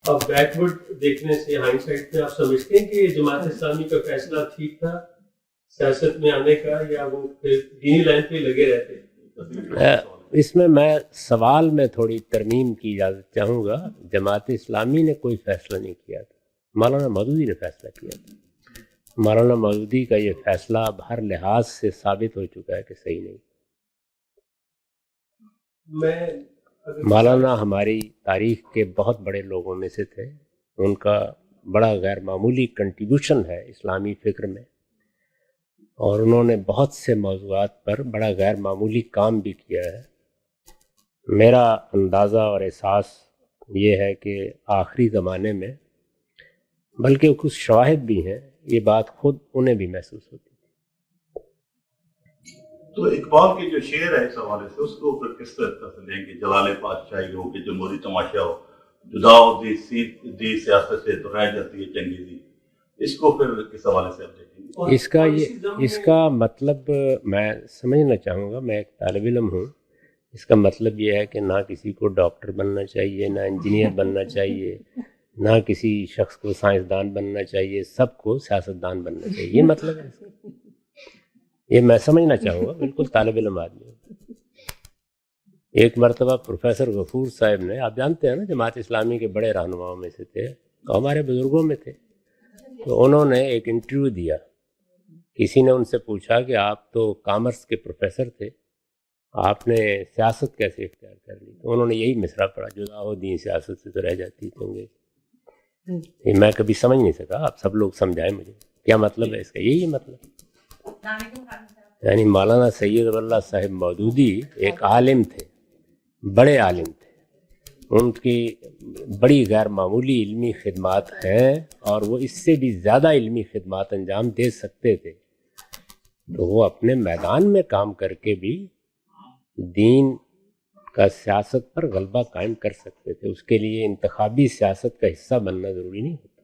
اب بیکورڈ دیکھنے سے ہائنڈ سائڈ میں آپ سمجھتے ہیں کہ جماعت اسلامی کا فیصلہ ٹھیک تھا سیاست میں آنے کا، یا وہ پھر دینی لائن پہ لگے رہتے؟ اس میں سوال میں تھوڑی ترمیم کی اجازت چاہوں گا. جماعت اسلامی نے کوئی فیصلہ نہیں کیا تھا، مولانا مودودی نے فیصلہ کیا تھا. مولانا مودودی کا یہ فیصلہ اب ہر لحاظ سے ثابت ہو چکا ہے کہ صحیح نہیں. مولانا ہماری تاریخ کے بہت بڑے لوگوں میں سے تھے. ان کا بڑا غیر معمولی کنٹریبیوشن ہے اسلامی فکر میں، اور انہوں نے بہت سے موضوعات پر بڑا غیر معمولی کام بھی کیا ہے. میرا اندازہ اور احساس یہ ہے کہ آخری زمانے میں، بلکہ کچھ شواہد بھی ہیں، یہ بات خود انہیں بھی محسوس ہوتی تھی. تو اقبال کے جو شعر ہے اس حوالے سے، اس کو پھر کس طرح سے لیں گے؟ جلال پادشاہی ہو کہ جمہوری تماشا ہو، جدا ہو دی سیاست سے تو رہ جاتی ہے چنگیزی، اس کو پھر کس حوالے سے آپ دیکھیں گے؟ اس کا مطلب میں سمجھنا چاہوں گا. میں ایک طالب علم ہوں. اس کا مطلب یہ ہے کہ نہ کسی کو ڈاکٹر بننا چاہیے، نہ انجینئر بننا چاہیے، نہ کسی شخص کو سائنسدان بننا چاہیے، سب کو سیاستدان بننا چاہیے. یہ مطلب ہے. یہ میں سمجھنا چاہوں گا، بالکل طالب علم آدمی ہوں. ایک مرتبہ پروفیسر غفور صاحب نے، آپ جانتے ہیں نا جماعت اسلامی کے بڑے رہنماؤں میں سے تھے، تو ہمارے بزرگوں میں تھے، تو انہوں نے ایک انٹرویو دیا. کسی نے ان سے پوچھا کہ آپ تو کامرس کے پروفیسر تھے، آپ نے سیاست کیسے اختیار کر لی؟ تو انہوں نے یہی مصرع پڑھا، جدا ہو دین سیاست سے تو رہ جاتی چنگے. یہ میں کبھی سمجھ نہیں سکا. آپ سب لوگ سمجھائیں مجھے کیا مطلب ہے اس کا. یہی مطلب یعنی مولانا سید اللہ صاحب مودودی ایک عالم تھے، بڑے عالم تھے. ان کی بڑی غیر معمولی علمی خدمات ہیں، اور وہ اس سے بھی زیادہ علمی خدمات انجام دے سکتے تھے. تو وہ اپنے میدان میں کام کر کے بھی دین کا سیاست پر غلبہ قائم کر سکتے تھے. اس کے لیے انتخابی سیاست کا حصہ بننا ضروری نہیں ہوتا.